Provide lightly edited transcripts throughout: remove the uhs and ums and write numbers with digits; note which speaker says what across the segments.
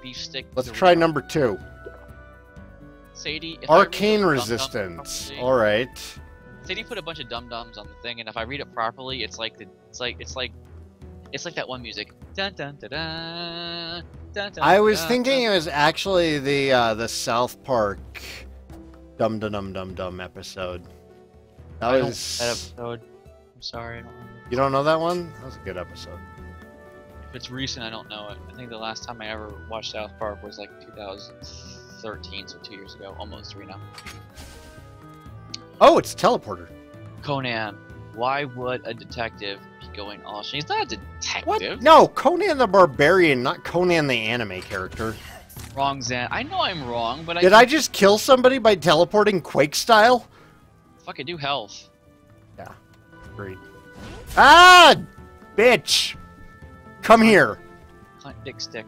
Speaker 1: beef stick.
Speaker 2: Let's try number 2.
Speaker 1: Sadie. If
Speaker 2: Arcane resistance. All right.
Speaker 1: Sadie put a bunch of dum dums on the thing, and if I read it properly, it's like that one music. Dun dun dun dun. Dun, dun,
Speaker 2: I was
Speaker 1: dun,
Speaker 2: thinking
Speaker 1: dun.
Speaker 2: it was actually the South Park Dum Dum Dum Dum Dum episode. That
Speaker 1: I don't
Speaker 2: was
Speaker 1: know that episode. I'm sorry. I don't know.
Speaker 2: You don't know that one? That was a good episode.
Speaker 1: If it's recent, I don't know it. I think the last time I ever watched South Park was like 2013, so 2 years ago, almost 3 now.
Speaker 2: Oh, it's Teleporter.
Speaker 1: Conan, why would a detective be going all? He's not a detective.
Speaker 2: What? No, Conan the Barbarian, not Conan the anime character.
Speaker 1: Wrong, Zen. I know I'm wrong, but
Speaker 2: Did I just kill somebody by teleporting Quake style?
Speaker 1: fucking do health.
Speaker 2: Yeah. Great. Ah! Bitch! Come here.
Speaker 1: Hunt dick stick.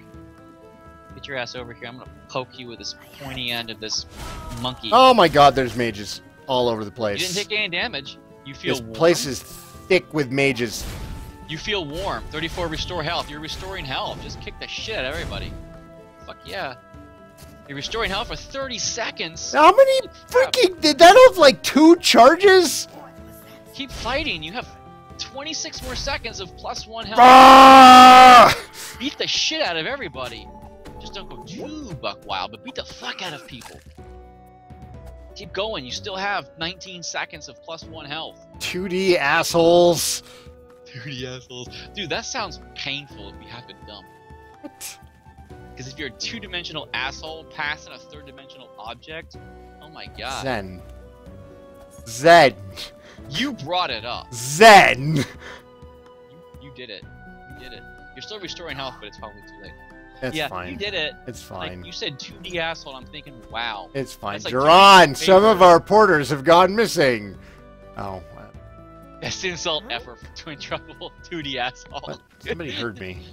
Speaker 1: Get your ass over here. I'm gonna poke you with this pointy end of this monkey.
Speaker 2: Oh my god, there's mages all over the place.
Speaker 1: You didn't take any damage. You feel
Speaker 2: This
Speaker 1: warm.
Speaker 2: place is thick with mages.
Speaker 1: You feel warm. 34 restore health. You're restoring health. Just kick the shit out of everybody. Fuck yeah. You're restoring health for 30 seconds.
Speaker 2: How many freaking... Did that have like 2 charges?
Speaker 1: Keep fighting. You have 26 more seconds of +1 health.
Speaker 2: Ah!
Speaker 1: Beat the shit out of everybody. Just don't go too buck wild, but beat the fuck out of people. Keep going. You still have 19 seconds of +1 health.
Speaker 2: 2D assholes.
Speaker 1: 30 assholes. Dude, that sounds painful if you have to dump.
Speaker 2: What?
Speaker 1: Because if you're a 2-dimensional asshole passing a 3rd-dimensional object, oh my god.
Speaker 2: Zen. Zen.
Speaker 1: You brought it up.
Speaker 2: Zen.
Speaker 1: You did it. You did it. You're still restoring health, but it's probably too late.
Speaker 2: It's
Speaker 1: yeah,
Speaker 2: fine.
Speaker 1: you did it.
Speaker 2: It's fine.
Speaker 1: Like, you said 2D asshole, I'm thinking, wow.
Speaker 2: It's fine.
Speaker 1: That's like
Speaker 2: Duran,
Speaker 1: doing
Speaker 2: some of
Speaker 1: favor.
Speaker 2: our porters have gone missing. Oh.
Speaker 1: Best insult ever for Twin Trouble, 2D asshole.
Speaker 2: What? Somebody heard me.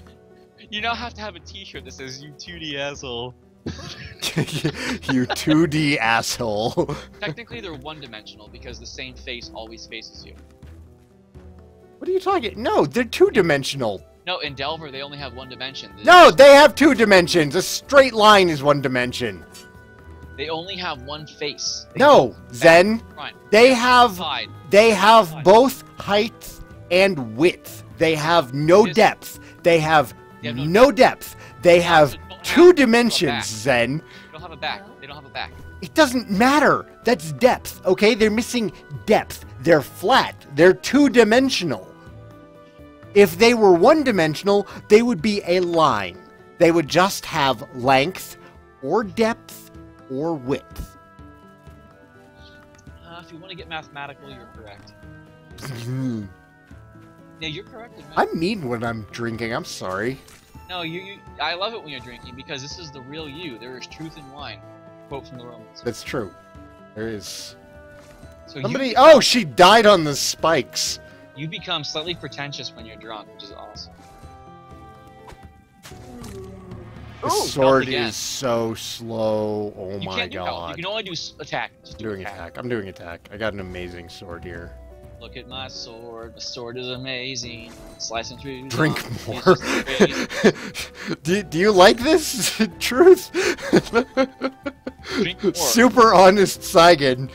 Speaker 1: You now have to have a t-shirt that says, you 2D asshole.
Speaker 2: You 2D asshole.
Speaker 1: Technically, they're one-dimensional because the same face always faces you.
Speaker 2: What are you talking? No, they're 2-dimensional.
Speaker 1: No, in Delver, they only have 1 dimension.
Speaker 2: No, they have 2 dimensions. A straight line is 1 dimension.
Speaker 1: They only have 1 face. They
Speaker 2: No,
Speaker 1: go back,
Speaker 2: Zen.
Speaker 1: front,
Speaker 2: They have
Speaker 1: side.
Speaker 2: both height and width. They have no
Speaker 1: Yes.
Speaker 2: depth. They have
Speaker 1: Yeah,
Speaker 2: no depth. They have
Speaker 1: don't have
Speaker 2: 2
Speaker 1: a
Speaker 2: dimensions,
Speaker 1: back.
Speaker 2: Zen.
Speaker 1: They don't have a back. They don't have a back.
Speaker 2: It doesn't matter. That's depth, okay? They're missing depth. They're flat. They're 2-dimensional. If they were 1-dimensional, they would be a line. They would just have length or depth or width.
Speaker 1: If you want to get mathematical, you're correct. Yeah, you're correct. In math.
Speaker 2: I'm mean when I'm drinking. I'm sorry.
Speaker 1: No, I love it when you're drinking because this is the real you. There is truth in wine. Quote from the Romans.
Speaker 2: That's true. There is.
Speaker 1: So
Speaker 2: Somebody. Oh, she died on the spikes.
Speaker 1: you become slightly pretentious when you're drunk, which is awesome.
Speaker 2: The
Speaker 1: Ooh,
Speaker 2: sword
Speaker 1: again.
Speaker 2: is so slow. Oh
Speaker 1: You
Speaker 2: my
Speaker 1: can't do health. You
Speaker 2: god.
Speaker 1: can only do attack. Just
Speaker 2: I'm doing attack. I'm doing attack. I got an amazing sword here.
Speaker 1: Look at my sword. The sword is amazing. Slicing through.
Speaker 2: Drink
Speaker 1: zombies
Speaker 2: more.
Speaker 1: is crazy.
Speaker 2: do you like this? Truth?
Speaker 1: Drink more.
Speaker 2: Super honest Saigan.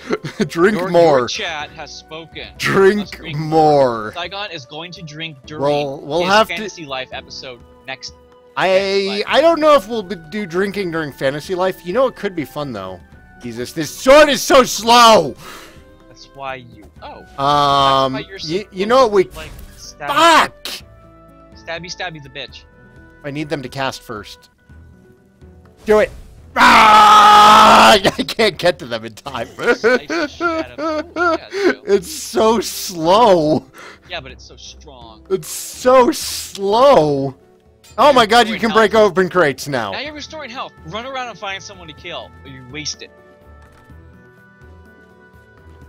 Speaker 2: Drink more.
Speaker 1: Your chat has spoken.
Speaker 2: Drink
Speaker 1: Drink
Speaker 2: more.
Speaker 1: Saigon is going to drink during
Speaker 2: We'll
Speaker 1: his
Speaker 2: have to-
Speaker 1: Fantasy Life episode next.
Speaker 2: I don't know if we'll do drinking during Fantasy Life. You know it could be fun though. Jesus, this sword is so slow.
Speaker 1: That's why you. Oh. That's why you're
Speaker 2: you know what we?
Speaker 1: supposed to, like, stab,
Speaker 2: Fuck!
Speaker 1: stabby the bitch.
Speaker 2: I need them to cast first. Do it. Ah! I can't get to them in time.
Speaker 1: Slice the shit out of- oh, yeah, there you go.
Speaker 2: It's so slow.
Speaker 1: Yeah, but it's so strong.
Speaker 2: It's so slow. Oh my god, you can break open crates
Speaker 1: Now
Speaker 2: now.
Speaker 1: you're restoring health. Run around and find someone to kill, or you waste it.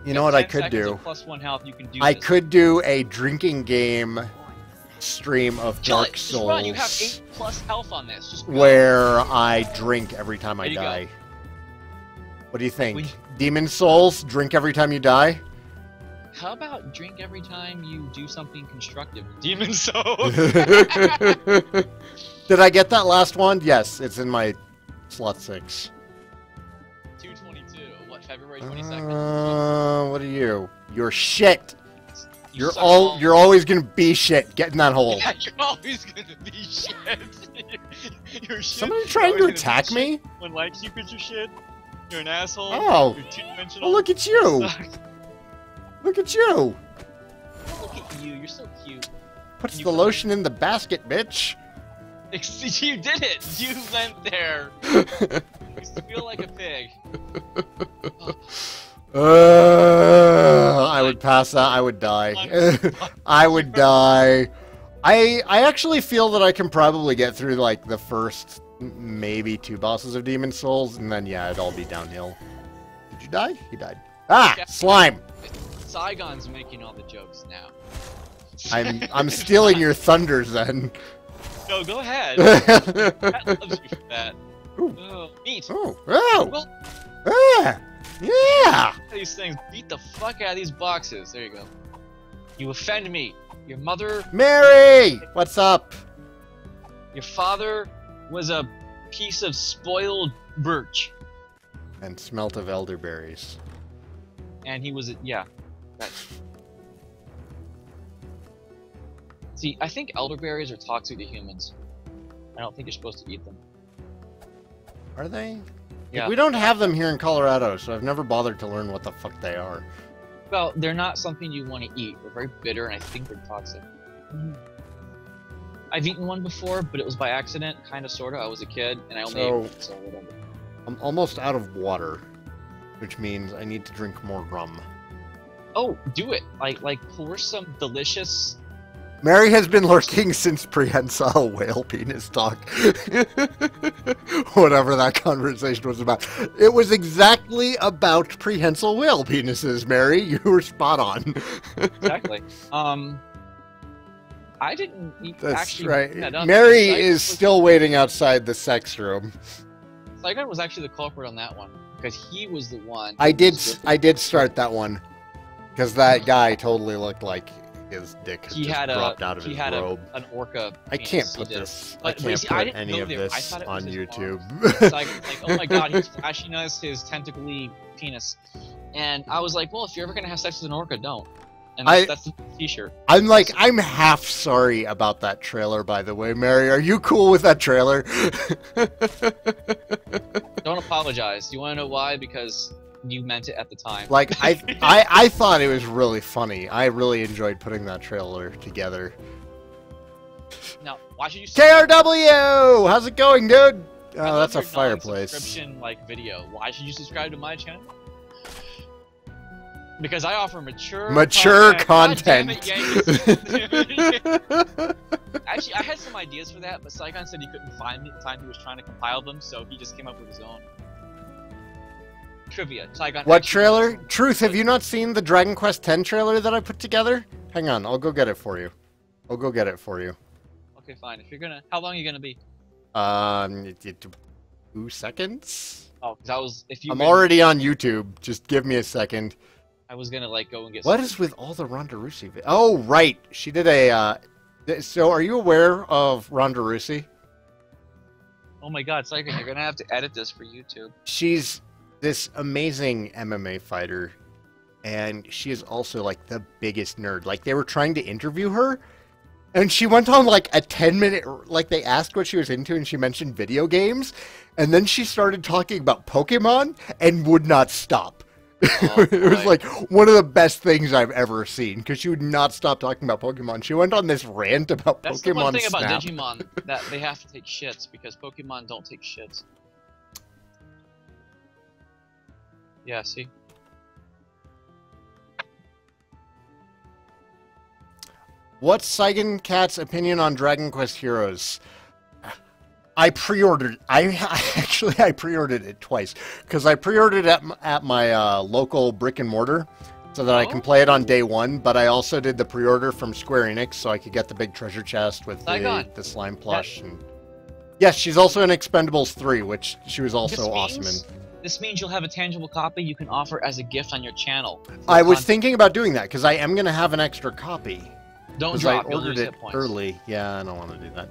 Speaker 2: You know what I
Speaker 1: 10
Speaker 2: could
Speaker 1: seconds
Speaker 2: do?
Speaker 1: of +1 health, you can do
Speaker 2: I
Speaker 1: this.
Speaker 2: could do a drinking game stream of
Speaker 1: Kill
Speaker 2: Dark
Speaker 1: it. Just run. You have
Speaker 2: Souls
Speaker 1: 8+ health on this. Just go.
Speaker 2: where I drink every time I
Speaker 1: There you go.
Speaker 2: die. What do you think?
Speaker 1: When-
Speaker 2: Demon Souls, drink every time you die?
Speaker 1: How about drink every time you do something constructive? Demon Soul.
Speaker 2: Did I get that last one? Yes, it's in my slot 6.
Speaker 1: 222. What? February 22nd.
Speaker 2: What are you? You're shit.
Speaker 1: You suck
Speaker 2: You're always gonna be shit. Get in that hole.
Speaker 1: Yeah, you're always gonna be shit. You're shit.
Speaker 2: Somebody trying to attack me?
Speaker 1: When Light Cupid's your shit, you're an asshole.
Speaker 2: Oh.
Speaker 1: You're two-dimensional.
Speaker 2: Oh, look at you.
Speaker 1: You suck.
Speaker 2: Look at you.
Speaker 1: Look at you. You're so cute.
Speaker 2: Puts
Speaker 1: You
Speaker 2: the
Speaker 1: come-
Speaker 2: lotion in the basket, bitch.
Speaker 1: You did it. You went there. You feel like a pig.
Speaker 2: I would pass out. I would die. I would die. I actually feel that I can probably get through like the first maybe 2 bosses of Demon Souls, and then yeah, it'd all be downhill. Did you die? He died. Ah,
Speaker 1: Yeah.
Speaker 2: slime.
Speaker 1: Saigon's making all the jokes now.
Speaker 2: I'm stealing your thunder, Zen.
Speaker 1: No, go ahead. That loves you for that.
Speaker 2: Ooh.
Speaker 1: Oh, meat.
Speaker 2: Oh, oh,
Speaker 1: Well,
Speaker 2: ah, yeah.
Speaker 1: these things beat the fuck out of these boxes. There you go. You offend me. Your mother,
Speaker 2: Mary, what's up?
Speaker 1: your father was a piece of spoiled birch.
Speaker 2: And smelt of elderberries.
Speaker 1: And he was, yeah. That. See, I think elderberries are toxic to humans. I don't think you're supposed to eat them.
Speaker 2: Are they?
Speaker 1: Yeah.
Speaker 2: We don't have them here in Colorado, so I've never bothered to learn what the fuck they are.
Speaker 1: Well, they're not something you want to eat. They're very bitter, and I think they're toxic. I've eaten one before, but it was by accident, kind of, sort of. I was a kid, and I only ate one, so whatever.
Speaker 2: I'm almost out of water, which means I need to drink more rum.
Speaker 1: Oh, do it! Like pour some delicious.
Speaker 2: Mary has been lurking since prehensile whale penis talk. Whatever that conversation was about. It was exactly about prehensile whale penises, Mary. You were spot on.
Speaker 1: Exactly. I didn't
Speaker 2: That's
Speaker 1: actually.
Speaker 2: right.
Speaker 1: bring that up
Speaker 2: Mary
Speaker 1: because
Speaker 2: is still waiting outside the sex room.
Speaker 1: Saigan was actually the culprit on that one because he was the one.
Speaker 2: I did start that one because that guy totally looked like his dick had just dropped out of his robe.
Speaker 1: An orca.
Speaker 2: I
Speaker 1: penis,
Speaker 2: can't
Speaker 1: he
Speaker 2: put
Speaker 1: did.
Speaker 2: this. I
Speaker 1: But
Speaker 2: can't
Speaker 1: see, I
Speaker 2: put
Speaker 1: didn't
Speaker 2: any
Speaker 1: know
Speaker 2: of
Speaker 1: they were- I
Speaker 2: this
Speaker 1: thought it was
Speaker 2: on
Speaker 1: his
Speaker 2: YouTube.
Speaker 1: It's like, oh my god, he's flashing us his tentacly penis, and I was like, well, if you're ever gonna have sex with an orca, don't. And that's the T-shirt.
Speaker 2: I'm half sorry about that trailer, by the way, Mary. Are you cool with that trailer?
Speaker 1: Don't apologize. Do you want to know why? Because you meant it at the time.
Speaker 2: Like I thought it was really funny. I really enjoyed putting that trailer together.
Speaker 1: Now, why should you?
Speaker 2: KRW, how's it going, dude?
Speaker 1: I
Speaker 2: Oh,
Speaker 1: love
Speaker 2: that's a
Speaker 1: your
Speaker 2: fireplace.
Speaker 1: non-subscription like video. Why should you subscribe to my channel? Because I offer mature
Speaker 2: content.
Speaker 1: God damn it, Yankees. Actually, I had some ideas for that, but Saigan said he couldn't find me at the time he was trying to compile them, so he just came up with his own. Trivia. Saigan
Speaker 2: What
Speaker 1: actually
Speaker 2: trailer?
Speaker 1: knows-
Speaker 2: Truth, have you not seen the Dragon Quest X trailer that I put together? Hang on, I'll go get it for you.
Speaker 1: Okay, fine. If you're gonna, how long are you gonna be?
Speaker 2: 2 seconds?
Speaker 1: Oh, because I was. If you.
Speaker 2: I'm already on YouTube. Just give me a second.
Speaker 1: I was gonna like go and get.
Speaker 2: What is with all the Ronda Rousey? Oh, right. She did a. So, are you aware of Ronda Rousey?
Speaker 1: Oh my God, Saigan, you're gonna have to edit this for YouTube.
Speaker 2: She's this amazing MMA fighter, and she is also like the biggest nerd. Like they were trying to interview her, and she went on like a 10-minute. Like they asked what she was into, and she mentioned video games, and then she started talking about Pokemon and would not stop.
Speaker 1: Oh,
Speaker 2: It was
Speaker 1: boy.
Speaker 2: like one of the best things I've ever seen because she would not stop talking about Pokemon. She went on this rant about
Speaker 1: That's
Speaker 2: Pokemon
Speaker 1: the one thing
Speaker 2: Snap.
Speaker 1: about Digimon, that they have to take shits because Pokemon don't take shits. Yeah, see?
Speaker 2: What's Saigan Cat's opinion on Dragon Quest Heroes? I pre-ordered. I pre-ordered it twice because I pre-ordered it at my local brick and mortar so that I can play it on day one. But I also did the pre-order from Square Enix so I could get the big treasure chest with the slime plush. And yes, she's also in Expendables 3, which she was also awesome in.
Speaker 1: This means you'll have a tangible copy you can offer as a gift on your channel.
Speaker 2: I was thinking about doing that because I am going to have an extra copy.
Speaker 1: Don't
Speaker 2: Because
Speaker 1: drop.
Speaker 2: I
Speaker 1: You'll
Speaker 2: ordered
Speaker 1: lose
Speaker 2: it
Speaker 1: hit points.
Speaker 2: early. Yeah, I don't want to do that.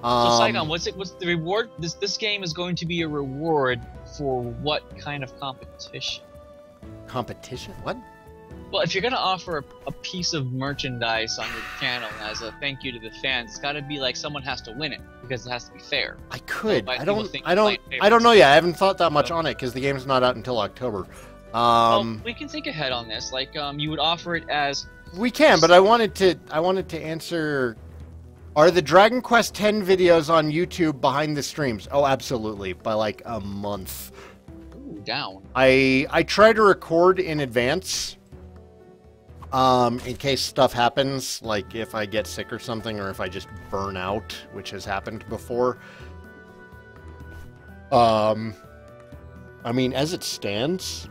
Speaker 1: Saigan, what's the reward? This game is going to be a reward for what kind of competition?
Speaker 2: Competition? What?
Speaker 1: Well, if you're gonna offer a piece of merchandise on your channel as a thank you to the fans, it's got to be like someone has to win it because it has to be fair.
Speaker 2: I could.
Speaker 1: So
Speaker 2: I don't know yet. I haven't thought that much on it because the game's not out until October.
Speaker 1: Well, we can think ahead on this. Like, you would offer it as.
Speaker 2: We can, but I wanted to answer. Are the Dragon Quest X videos on YouTube behind the streams? Oh, absolutely. By like a month.
Speaker 1: Ooh, down.
Speaker 2: I try to record in advance. In case stuff happens, like if I get sick or something, or if I just burn out, which has happened before. I mean, as it stands,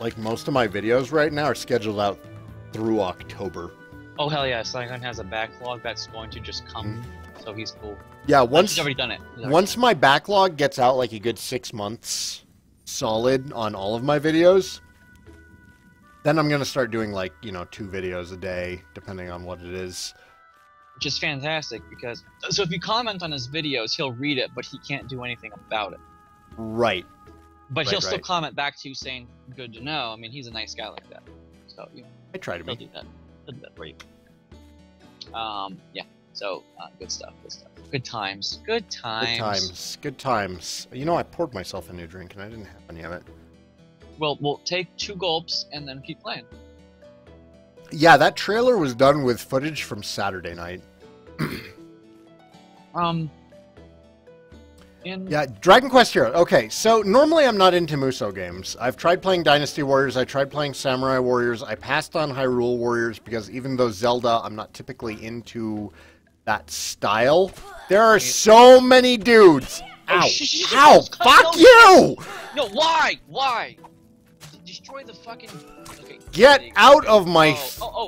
Speaker 2: like most of my videos right now are scheduled out through October.
Speaker 1: Oh hell yeah, Saigan has a backlog that's going to just come, so he's cool.
Speaker 2: Yeah,
Speaker 1: He's already done it.
Speaker 2: Once my backlog gets out like a good 6 months solid on all of my videos, then I'm gonna start doing like, you know, 2 videos a day, depending on what it is.
Speaker 1: Which is fantastic because so if you comment on his videos, he'll read it, but he can't do anything about it.
Speaker 2: Right.
Speaker 1: But he'll still comment back to you saying, "Good to know." I mean, he's a nice guy like that. So you know,
Speaker 2: I try to
Speaker 1: he'll
Speaker 2: be.
Speaker 1: do that. He'll do that for you. Yeah. So good stuff. Good stuff. Good times. Good times.
Speaker 2: Good times. Good times. You know, I poured myself a new drink and I didn't have any of it.
Speaker 1: Well, we'll take 2 gulps and then keep playing.
Speaker 2: Yeah, that trailer was done with footage from Saturday night. Yeah, Dragon Quest Heroes. Okay, so normally I'm not into Musou games. I've tried playing Dynasty Warriors, I tried playing Samurai Warriors, I passed on Hyrule Warriors because even though Zelda, I'm not typically into that style. There are so many dudes. Ow. Ow, fuck you!
Speaker 1: No, why? Why? Destroy the fucking... Okay,
Speaker 2: get out of my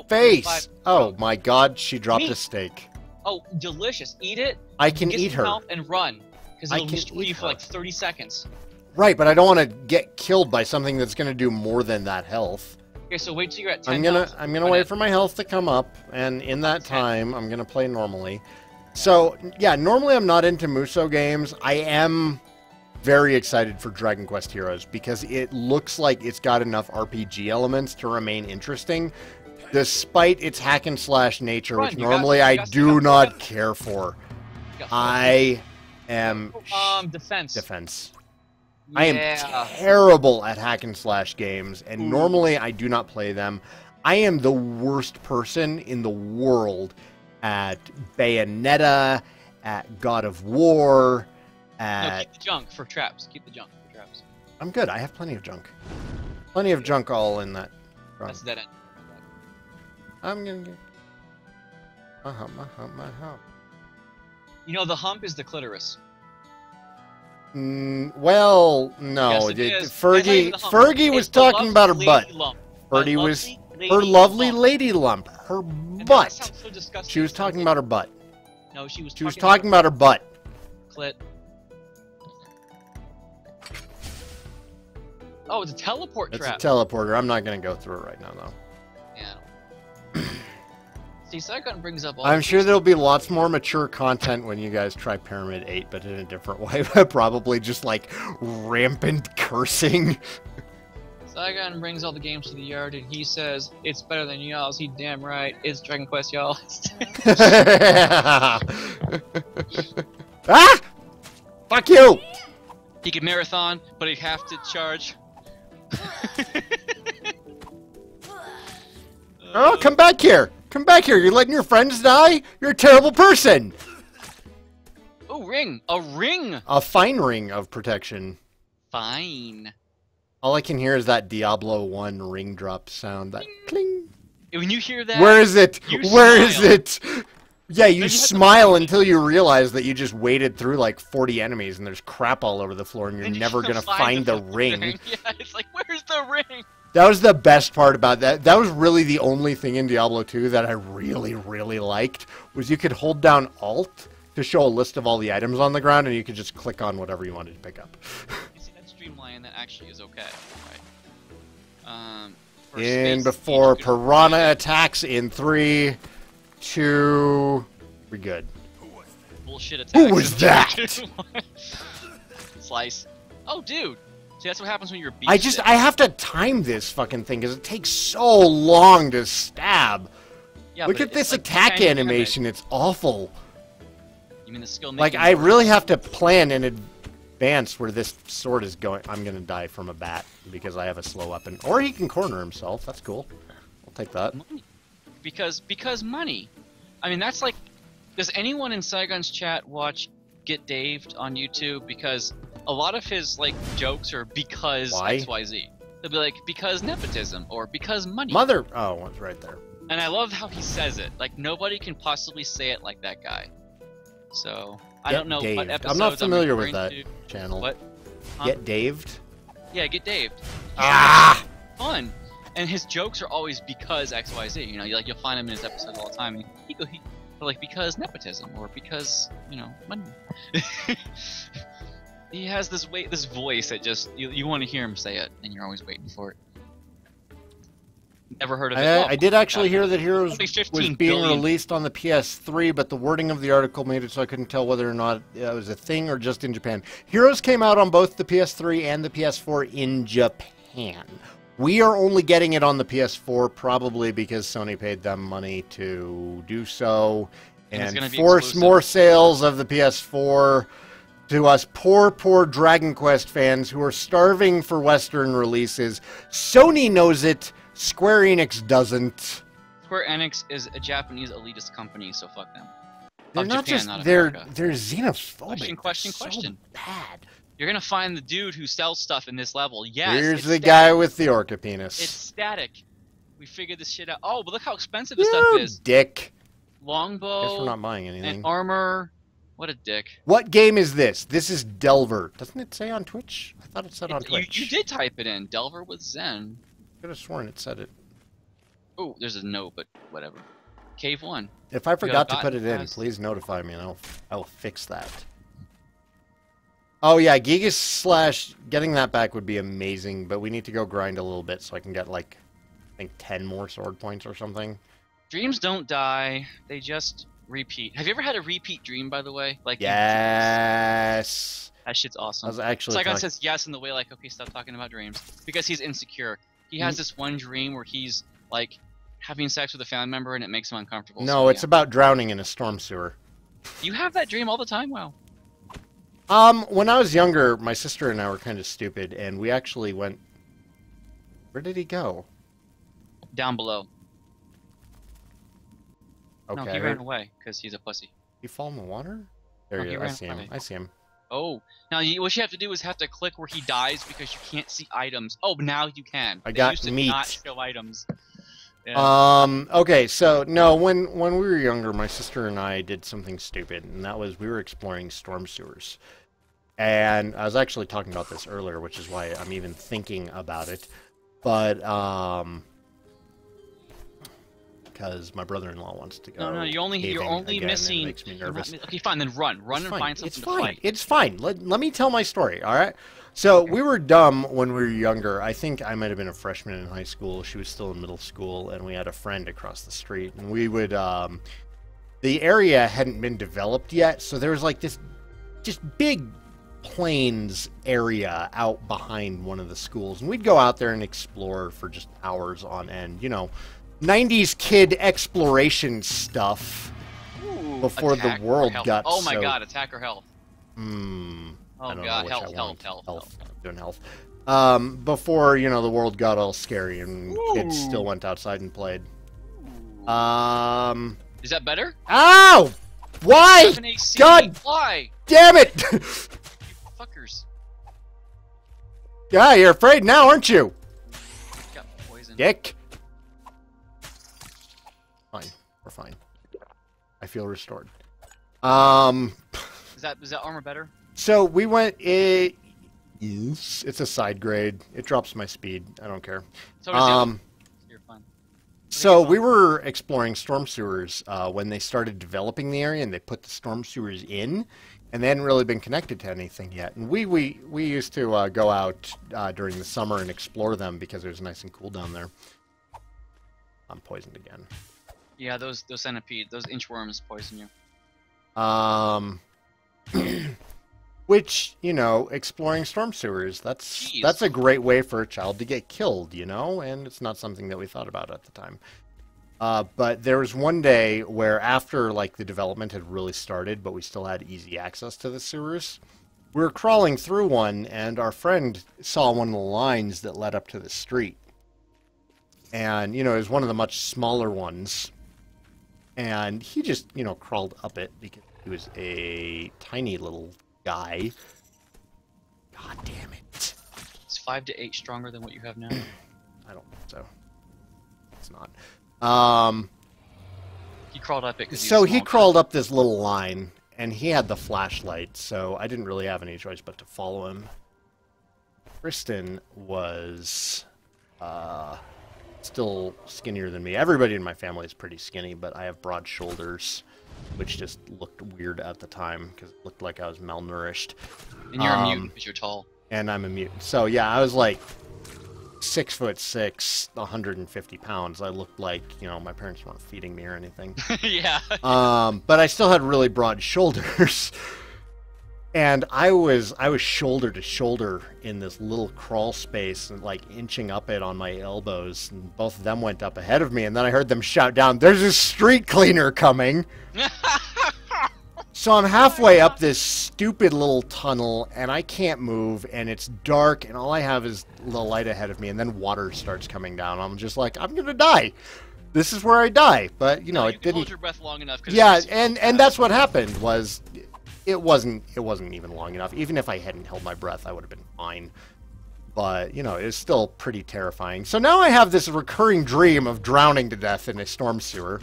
Speaker 2: face!
Speaker 1: 5.
Speaker 2: Oh my god, she dropped a steak.
Speaker 1: Oh, delicious. Eat it.
Speaker 2: I can eat her.
Speaker 1: And run. Because it'll destroy you for like 30 seconds.
Speaker 2: Right, but I don't want to get killed by something that's going to do more than that health.
Speaker 1: Okay, so wait till you're at 10
Speaker 2: I'm gonna wait for my health to come up, and in that time, I'm gonna play normally. So, yeah, normally I'm not into Musou games. I am very excited for Dragon Quest Heroes because it looks like it's got enough RPG elements to remain interesting, despite its hack and slash nature, which normally I do not care for. I am defense. I am terrible at hack and slash games, and normally I do not play them. I am the worst person in the world at Bayonetta, at God of War, at...
Speaker 1: No, keep the junk for traps. Keep the junk for traps.
Speaker 2: I'm good. I have plenty of junk. Plenty of junk all in that.
Speaker 1: That's dead end.
Speaker 2: I'm gonna get... my hump.
Speaker 1: You know, the hump is the clitoris.
Speaker 2: Well, no.
Speaker 1: Yes,
Speaker 2: Fergie was talking about her butt. Fergie was her lovely lady lump. Her butt.
Speaker 1: So
Speaker 2: she was talking about her butt.
Speaker 1: No, she was
Speaker 2: talking about her butt.
Speaker 1: Clit. Oh, it's a teleport trap.
Speaker 2: It's a teleporter. I'm not going to go through it right now, though.
Speaker 1: Yeah. See, Saigan brings up all
Speaker 2: I'm sure there'll be lots more mature content when you guys try Pyramid 8, but in a different way. Probably just, like, rampant cursing.
Speaker 1: Saigan brings all the games to the yard, and he says, it's better than y'all's. He damn right. It's Dragon Quest, y'all.
Speaker 2: Ah! Fuck you!
Speaker 1: He could marathon, but he'd have to charge.
Speaker 2: Oh, come back here! Come back here! You're letting your friends die? You're a terrible person!
Speaker 1: Oh, ring! A ring!
Speaker 2: A fine ring of protection.
Speaker 1: Fine.
Speaker 2: All I can hear is that Diablo 1 ring drop sound. That cling.
Speaker 1: When you hear that...
Speaker 2: Where is it? Where is
Speaker 1: smile.
Speaker 2: it? Yeah, you smile until you realize that you just waded through like 40 enemies and there's crap all over the floor and you're never going to find the ring.
Speaker 1: Yeah, it's like, where's the ring?
Speaker 2: That was the best part about that. That was really the only thing in Diablo 2 that I really, really liked, was you could ld down Alt to show a list of all the items on the ground and you could just click on whatever you wanted to pick up.
Speaker 1: You see, that streamline, that actually is okay, right?
Speaker 2: And before Piranha attacks in 3, 2, we're good.
Speaker 1: bullshit attacks.
Speaker 2: Who was that?
Speaker 1: Slice. Oh, dude. See, that's what happens when you're beat.
Speaker 2: I have to time this fucking thing because it takes so long to stab.
Speaker 1: Yeah,
Speaker 2: Look at this attack animation. It's awful.
Speaker 1: You mean the skill?
Speaker 2: Like, I really have to plan in advance where this sword is going. I'm gonna die from a bat because I have a slow weapon. Or he can corner himself. That's cool. I'll take that.
Speaker 1: Money. Because money. I mean, that's like. Does anyone in Saigon's chat watch Get Daved on YouTube? Because a lot of his like jokes are because XYZ. They'll be like because nepotism or because money.
Speaker 2: Mother. Oh, it's right there.
Speaker 1: And I love how he says it. Like nobody can possibly say it like that guy. So I don't know what episodes
Speaker 2: I'm not familiar with
Speaker 1: referring
Speaker 2: that
Speaker 1: to.
Speaker 2: channel.
Speaker 1: What?
Speaker 2: Get Daved?
Speaker 1: Yeah, Get Daved.
Speaker 2: Ah!
Speaker 1: Fun. And his jokes are always because XYZ. You know, you'll find him in his episodes all the time. Like because nepotism or because money. He has this voice that just you want to hear him say it, and you're always waiting for it. Never heard of it.
Speaker 2: I did actually hear that Heroes was being
Speaker 1: billion.
Speaker 2: released on the PS3, but the wording of the article made it so I couldn't tell whether or not it was a thing or just in Japan. Heroes came out on both the PS3 and the PS4 in Japan. We are only getting it on the PS4 probably because Sony paid them money to do so and force more sales of the PS4 to us poor Dragon Quest fans who are starving for Western releases. Sony knows it. Square Enix doesn't.
Speaker 1: Square Enix is a Japanese elitist company, so fuck them.
Speaker 2: They're not
Speaker 1: Japan,
Speaker 2: just
Speaker 1: not
Speaker 2: they're
Speaker 1: America.
Speaker 2: they're xenophobic.
Speaker 1: Question.
Speaker 2: So bad.
Speaker 1: You're gonna find the dude who sells stuff in this level. Yes.
Speaker 2: Here's the guy with the orca penis.
Speaker 1: It's static. We figured this shit out. Oh, but look how expensive this stuff is.
Speaker 2: Dick.
Speaker 1: Longbow.
Speaker 2: Guess we're not buying anything.
Speaker 1: And armor. What a dick.
Speaker 2: What game is this? This is Delver. Doesn't it say on Twitch? I thought it said on Twitch.
Speaker 1: You did type it in. Delver with Zen.
Speaker 2: I could have sworn it said it.
Speaker 1: Oh, there's a note, but whatever. Cave 1.
Speaker 2: If I forgot to put it in, please notify me and I'll fix that. Oh yeah, Gigas / getting that back would be amazing, but we need to go grind a little bit so I can get like, I think 10 more sword points or something.
Speaker 1: Dreams don't die, they just repeat. Have you ever had a repeat dream, by the way? Like
Speaker 2: yes.
Speaker 1: That shit's awesome.
Speaker 2: I was actually
Speaker 1: Saigon says yes in the way like, okay, stop talking about dreams. Because he's insecure. He has this one dream where he's like having sex with a family member and it makes him uncomfortable.
Speaker 2: No, so, it's about drowning in a storm sewer.
Speaker 1: You have that dream all the time? Wow.
Speaker 2: When I was younger, my sister and I were kind of stupid, and we actually went... Where did he go?
Speaker 1: Down below.
Speaker 2: Okay.
Speaker 1: No, he ran away, because he's a pussy.
Speaker 2: He fall in the water? There he is. I see him. I see him.
Speaker 1: Oh. Now, what you have to do is have to click where he dies, because you can't see items. Oh, now you can.
Speaker 2: I got meat.
Speaker 1: Not show items. Yeah.
Speaker 2: Okay, so, no, when we were younger, my sister and I did something stupid, and that was we were exploring storm sewers. And I was actually talking about this earlier, which is why I'm even thinking about it. But, because my brother-in-law wants to go.
Speaker 1: No, you're only missing.
Speaker 2: It makes me nervous.
Speaker 1: Okay, fine, then run and find something to fight.
Speaker 2: It's fine. Let me tell my story, all right? So we were dumb when we were younger. I think I might have been a freshman in high school. She was still in middle school, and we had a friend across the street. And we would, the area hadn't been developed yet, so there was like this just big plains area out behind one of the schools. And we'd go out there and explore for just hours on end. You know, 90s kid exploration stuff.
Speaker 1: Ooh,
Speaker 2: before the world got
Speaker 1: Oh my god, attacker health.
Speaker 2: Oh
Speaker 1: god, health.
Speaker 2: I'm doing health. Before, you know, the world got all scary and kids still went outside and played.
Speaker 1: Is that better?
Speaker 2: Ow! Why? God!
Speaker 1: Why?
Speaker 2: Damn it!
Speaker 1: You fuckers.
Speaker 2: Yeah, you're afraid now, aren't you?
Speaker 1: Got poison.
Speaker 2: Dick. Fine. We're fine. I feel restored.
Speaker 1: Is that armor better?
Speaker 2: So we went. It's a side grade. It drops my speed. I don't care.
Speaker 1: So does you're fine.
Speaker 2: So we were exploring storm sewers when they started developing the area, and they put the storm sewers in, and they hadn't really been connected to anything yet. And we used to go out during the summer and explore them because it was nice and cool down there. I'm poisoned again.
Speaker 1: Yeah, those centipedes, those inchworms poison you.
Speaker 2: Which, you know, exploring storm sewers, that's a great way for a child to get killed, you know, and it's not something that we thought about at the time. But there was one day where after, like, the development had really started, but we still had easy access to the sewers, we were crawling through one, and our friend saw one of the lines that led up to the street. And, you know, it was one of the much smaller ones. And he just, you know, crawled up it because he was a tiny little guy. God damn it.
Speaker 1: It's 5 to 8 stronger than what you have now.
Speaker 2: I don't think so. It's not.
Speaker 1: He crawled up it.
Speaker 2: So he crawled up this little line, and he had the flashlight, so I didn't really have any choice but to follow him. Kristen was still skinnier than me. Everybody in my family is pretty skinny, but I have broad shoulders, which just looked weird at the time because it looked like I was malnourished.
Speaker 1: And you're a mutant because you're tall.
Speaker 2: And I'm a mutant. So yeah, I was like 6'6", 150 pounds. I looked like, you know, my parents weren't feeding me or anything.
Speaker 1: Yeah.
Speaker 2: But I still had really broad shoulders. And I was shoulder to shoulder in this little crawl space and like inching up it on my elbows, and both of them went up ahead of me, and then I heard them shout down, "There's a street cleaner coming!" So I'm halfway up this stupid little tunnel, and I can't move, and it's dark, and all I have is the light ahead of me, and then water starts coming down. I'm just like, I'm gonna die. This is where I die. But, you know,
Speaker 1: no,
Speaker 2: it didn't...
Speaker 1: hold your breath long enough.
Speaker 2: Yeah, and that's what happened, was... It wasn't even long enough. Even if I hadn't held my breath, I would have been fine. But, you know, it was still pretty terrifying. So now I have this recurring dream of drowning to death in a storm sewer.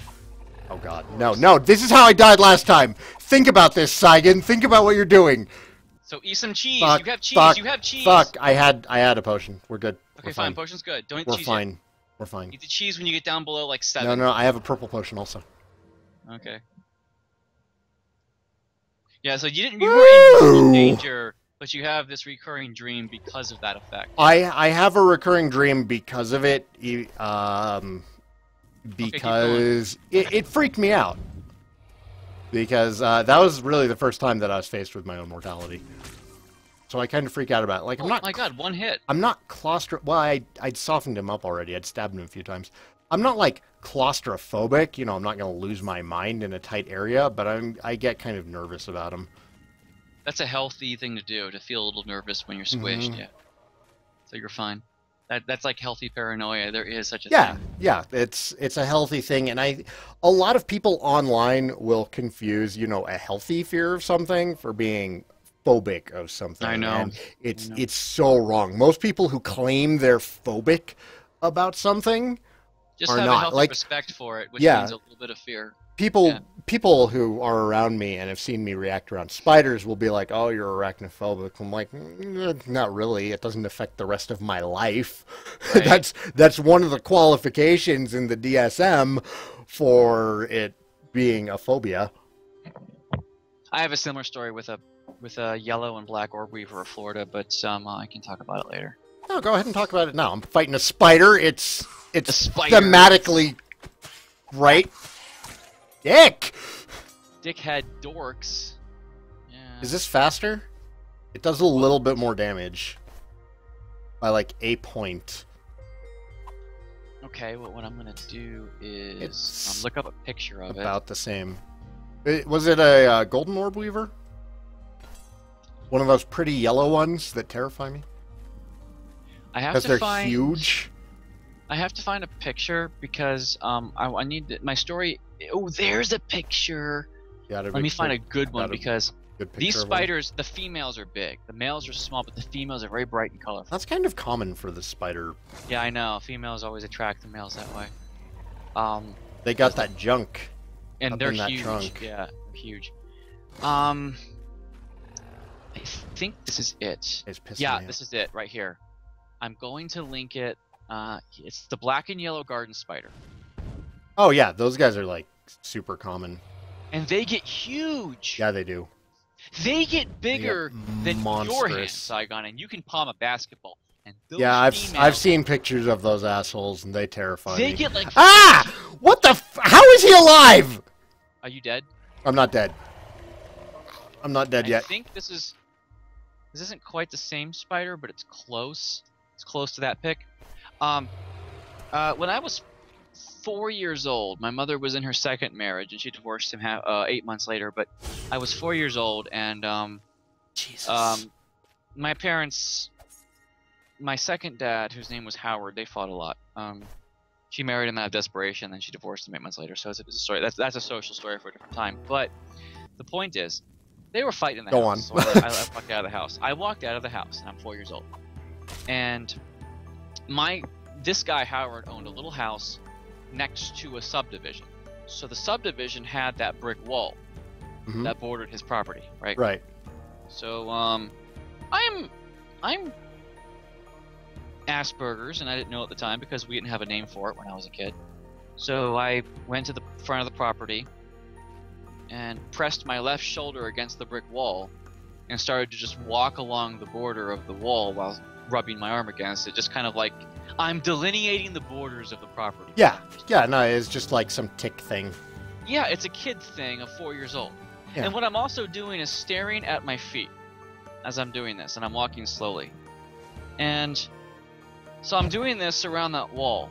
Speaker 2: Oh, God. No, this is how I died last time. Think about this, Saigan. Think about what you're doing.
Speaker 1: So eat some cheese.
Speaker 2: Fuck,
Speaker 1: you have cheese.
Speaker 2: fuck,
Speaker 1: you have cheese.
Speaker 2: Fuck, I had a potion. We're good.
Speaker 1: Okay, fine. Potion's good. Don't eat
Speaker 2: We're
Speaker 1: cheese
Speaker 2: fine.
Speaker 1: yet.
Speaker 2: We're fine.
Speaker 1: Eat the cheese when you get down below, like 7.
Speaker 2: No, I have a purple potion also.
Speaker 1: Okay. Yeah, so you weren't in danger, but you have this recurring dream because of that effect.
Speaker 2: I have a recurring dream because of it, because it freaked me out. Because that was really the first time that I was faced with my own mortality. So I kind of freak out about it. Like, I'm not...
Speaker 1: Oh my god, one hit.
Speaker 2: I'm not Well, I'd softened him up already. I'd stabbed him a few times. I'm not, like, claustrophobic. You know, I'm not going to lose my mind in a tight area, but I get kind of nervous about him.
Speaker 1: That's a healthy thing to do, to feel a little nervous when you're squished, yeah. So you're fine. That's like healthy paranoia. There is such a thing.
Speaker 2: Yeah, it's a healthy thing, and a lot of people online will confuse, you know, a healthy fear of something for being phobic of something.
Speaker 1: I know.
Speaker 2: And it's so wrong. Most people who claim they're phobic about something
Speaker 1: just
Speaker 2: are
Speaker 1: have
Speaker 2: not.
Speaker 1: a healthy
Speaker 2: like,
Speaker 1: respect for it, which means a little bit of fear.
Speaker 2: People who are around me and have seen me react around spiders will be like, "Oh, you're arachnophobic." I'm like, not really. It doesn't affect the rest of my life.
Speaker 1: Right.
Speaker 2: That's one of the qualifications in the DSM for it being a phobia.
Speaker 1: I have a similar story with a yellow and black orb weaver of Florida, but I can talk about it later.
Speaker 2: No, go ahead and talk about it now. I'm fighting a spider. It's
Speaker 1: spider.
Speaker 2: Thematically right.
Speaker 1: Dickhead dorks. Yeah.
Speaker 2: Is this faster? It does a little bit more damage. By like a point.
Speaker 1: Okay, well, what I'm gonna do is look up a picture of it.
Speaker 2: About the same. Was it a golden orb weaver? One of those pretty yellow ones that terrify me? Because they're huge?
Speaker 1: I have to find a picture because I need my story. Oh, there's a picture. Let me find a good one because these spiders, the females are big. The males are small, but the females are very bright and colorful.
Speaker 2: That's kind of common for the spider.
Speaker 1: Yeah, I know. Females always attract the males that way.
Speaker 2: They got that junk.
Speaker 1: And they're huge. Trunk. Yeah, they're huge. I think this is it. Yeah, this is it right here. I'm going to link it. It's the black and yellow garden spider.
Speaker 2: Oh yeah, those guys are like super common.
Speaker 1: And they get huge.
Speaker 2: Yeah, they do.
Speaker 1: They get bigger than your hand, Saigan, and you can palm a basketball. And those
Speaker 2: I've seen pictures of those assholes, and they terrify me.
Speaker 1: They get like
Speaker 2: What the? How is he alive?
Speaker 1: Are you dead?
Speaker 2: I'm not dead. I'm not dead yet.
Speaker 1: I think this isn't quite the same spider, but it's close. It's close to that pick. When I was 4 years old, my mother was in her second marriage, and she divorced him 8 months later. But I was 4 years old, and
Speaker 2: Jesus.
Speaker 1: my parents, my second dad, whose name was Howard, they fought a lot. She married him out of desperation, then she divorced him 8 months later. So it's a story. That's a social story for a different time. But the point is, they were fighting in the house.
Speaker 2: Go on.
Speaker 1: So I walked out of the house. I walked out of the house, and I'm 4 years old. And this guy Howard owned a little house next to a subdivision. So the subdivision had that brick wall that bordered his property, right?
Speaker 2: Right.
Speaker 1: So I'm Asperger's, and I didn't know at the time because we didn't have a name for it when I was a kid. So I went to the front of the property and pressed my left shoulder against the brick wall and started to just walk along the border of the wall while rubbing my arm against it, just kind of like I'm delineating the borders of the property.
Speaker 2: Yeah, yeah, no, it's just like some tick thing.
Speaker 1: Yeah, it's a kid thing of 4 years old.
Speaker 2: Yeah.
Speaker 1: And what I'm also doing is staring at my feet as I'm doing this, and I'm walking slowly. And so I'm doing this around that wall.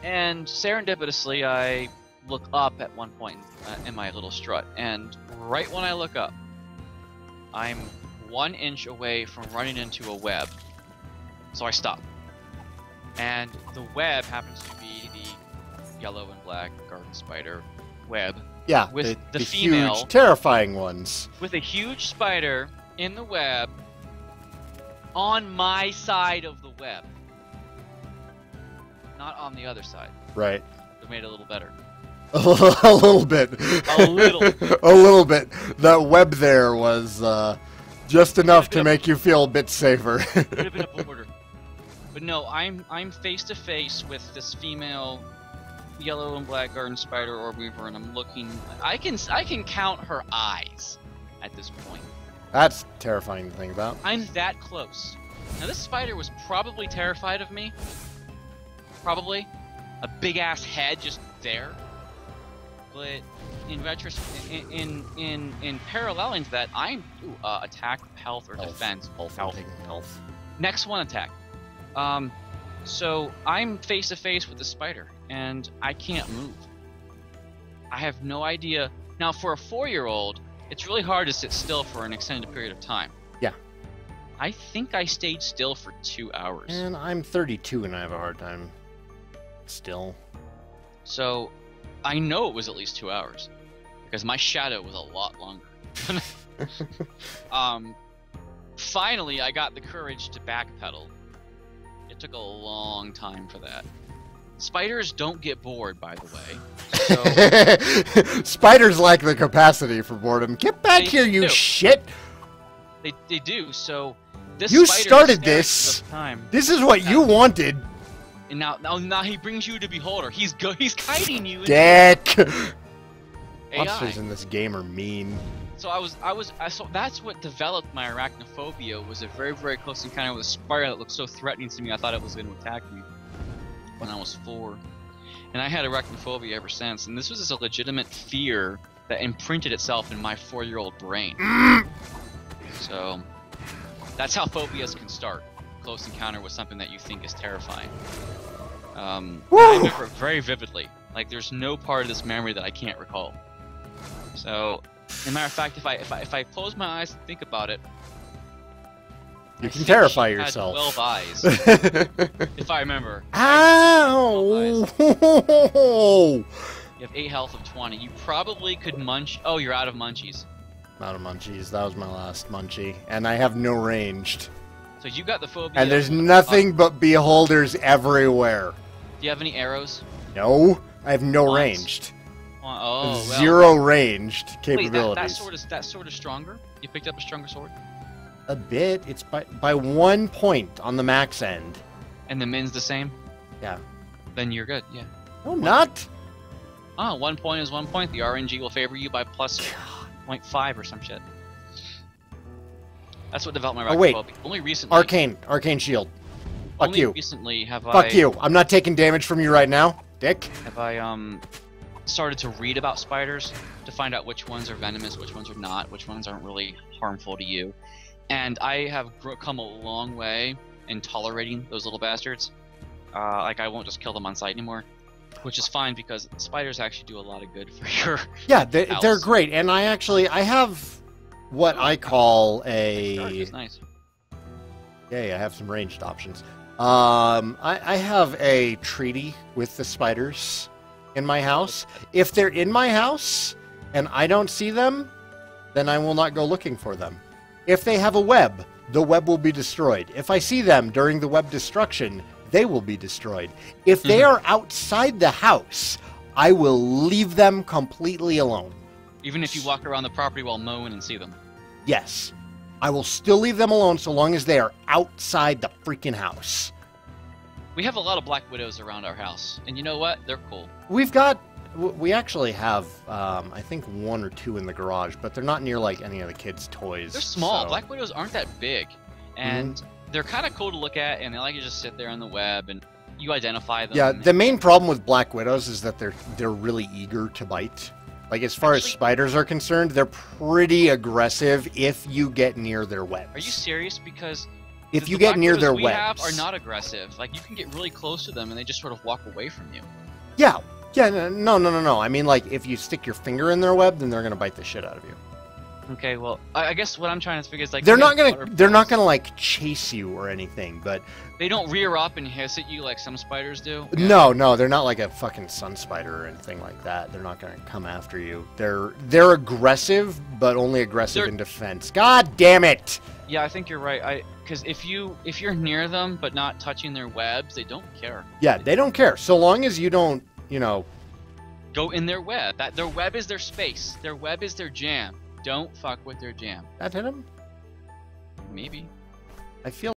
Speaker 1: And serendipitously, I look up at one point in my little strut, and right when I look up, I'm 1 inch away from running into a web. So I stop. And the web happens to be the yellow and black garden spider web.
Speaker 2: Yeah,
Speaker 1: with the
Speaker 2: female, huge, terrifying ones.
Speaker 1: With a huge spider in the web on my side of the web. Not on the other side.
Speaker 2: Right.
Speaker 1: It made it a little better.
Speaker 2: A little bit.
Speaker 1: A little.
Speaker 2: A little bit. That web there was just enough to make you feel a bit safer.
Speaker 1: It would have been a border. But no, I'm face to face with this female yellow and black garden spider orb weaver, and I'm looking. I can count her eyes at this point.
Speaker 2: That's terrifying to think about.
Speaker 1: I'm that close. Now this spider was probably terrified of me. Probably a big ass head just there. But in retrospect, in paralleling to that, I'm attack, health, or defense.
Speaker 2: Health.
Speaker 1: Next one, attack. So I'm face to face with the spider, and I can't move. I have no idea. Now, for a 4-year-old, it's really hard to sit still for an extended period of time.
Speaker 2: Yeah.
Speaker 1: I think I stayed still for 2 hours.
Speaker 2: And I'm 32, and I have a hard time still.
Speaker 1: So I know it was at least 2 hours, because my shadow was a lot longer. Finally, I got the courage to backpedal. It took a long time for that. Spiders don't get bored, by the way. So
Speaker 2: spiders lack the capacity for boredom. Get back here, you shit!
Speaker 1: They do. So this
Speaker 2: you
Speaker 1: spider
Speaker 2: started this. This is what you wanted.
Speaker 1: And now he brings you to beholder. He's kiting you.
Speaker 2: Dick. Monsters in this game are mean.
Speaker 1: So so that's what developed my arachnophobia. Was a very, very close encounter with a spider that looked so threatening to me. I thought it was going to attack me when I was 4, and I had arachnophobia ever since. And this was just a legitimate fear that imprinted itself in my 4-year-old brain. So that's how phobias can start. Close encounter with something that you think is terrifying. I remember it very vividly. Like there's no part of this memory that I can't recall. So, as a matter of fact, if I close my eyes and think about it,
Speaker 2: you can terrify yourself.
Speaker 1: 12 eyes, if I remember.
Speaker 2: Ow!
Speaker 1: You have 8 health of 20. You probably could munch. Oh, you're out of munchies.
Speaker 2: Out of munchies. That was my last munchie, and I have no ranged.
Speaker 1: So you got the phobia.
Speaker 2: And there's nothing but beholders everywhere.
Speaker 1: Do you have any arrows?
Speaker 2: No, I have no ranged.
Speaker 1: Oh, well,
Speaker 2: 0 ranged capabilities.
Speaker 1: Wait, that sword is stronger? You picked up a stronger sword?
Speaker 2: A bit. It's by 1 point on the max end.
Speaker 1: And the min's the same?
Speaker 2: Yeah.
Speaker 1: Then you're good, yeah.
Speaker 2: No, not.
Speaker 1: 1 point is 1 point. The RNG will favor you by plus 0.5 or some shit. That's what developed my arachnophobia. Only recently.
Speaker 2: Arcane shield. Fuck you.
Speaker 1: Recently have
Speaker 2: Fuck you. I'm not taking damage from you right now, dick.
Speaker 1: Have I started to read about spiders to find out which ones are venomous, which ones are not, which ones aren't really harmful to you. And I have come a long way in tolerating those little bastards. Like, I won't just kill them on sight anymore, which is fine because spiders actually do a lot of good for your
Speaker 2: Yeah, they're great. And I have what I call a...
Speaker 1: It's nice.
Speaker 2: Yeah, I have some ranged options. I have a treaty with the spiders in my house. If they're in my house and I don't see them, then I will not go looking for them. If they have a web, the web will be destroyed. If I see them during the web destruction, they will be destroyed. If they are outside the house, I will leave them completely alone.
Speaker 1: Even if you walk around the property while mowing and see them?
Speaker 2: Yes. I will still leave them alone so long as they are outside the freaking house.
Speaker 1: We have a lot of black widows around our house, and you know what? They're cool.
Speaker 2: We actually have, I think, 1 or 2 in the garage, but they're not near, like, any of the kids' toys.
Speaker 1: They're small.
Speaker 2: So.
Speaker 1: Black widows aren't that big, and they're kind of cool to look at, and they like to just sit there on the web, and you identify them.
Speaker 2: Yeah, the main problem with black widows is that they're really eager to bite. Like, as far as spiders are concerned, they're pretty aggressive if you get near their webs.
Speaker 1: Are you serious? Because
Speaker 2: if you get near their webs,
Speaker 1: we have are not aggressive. Like, you can get really close to them, and they just sort of walk away from you.
Speaker 2: Yeah. Yeah, no. I mean, like, if you stick your finger in their web, then they're gonna bite the shit out of you.
Speaker 1: Okay, well, I guess what I'm trying to figure is, like...
Speaker 2: They're not gonna, like, chase you or anything, but...
Speaker 1: They don't rear up and hiss at you like some spiders do?
Speaker 2: Yeah. No, they're not like a fucking sun spider or anything like that. They're not gonna come after you. They're aggressive, but only aggressive in defense. God damn it!
Speaker 1: Yeah, I think you're right. Because if you're near them, but not touching their webs, they don't care.
Speaker 2: Yeah, they don't care. So long as you don't... You know,
Speaker 1: go in their web. Their web is their space. Their web is their jam. Don't fuck with their jam.
Speaker 2: That hit him?
Speaker 1: Maybe.
Speaker 2: I feel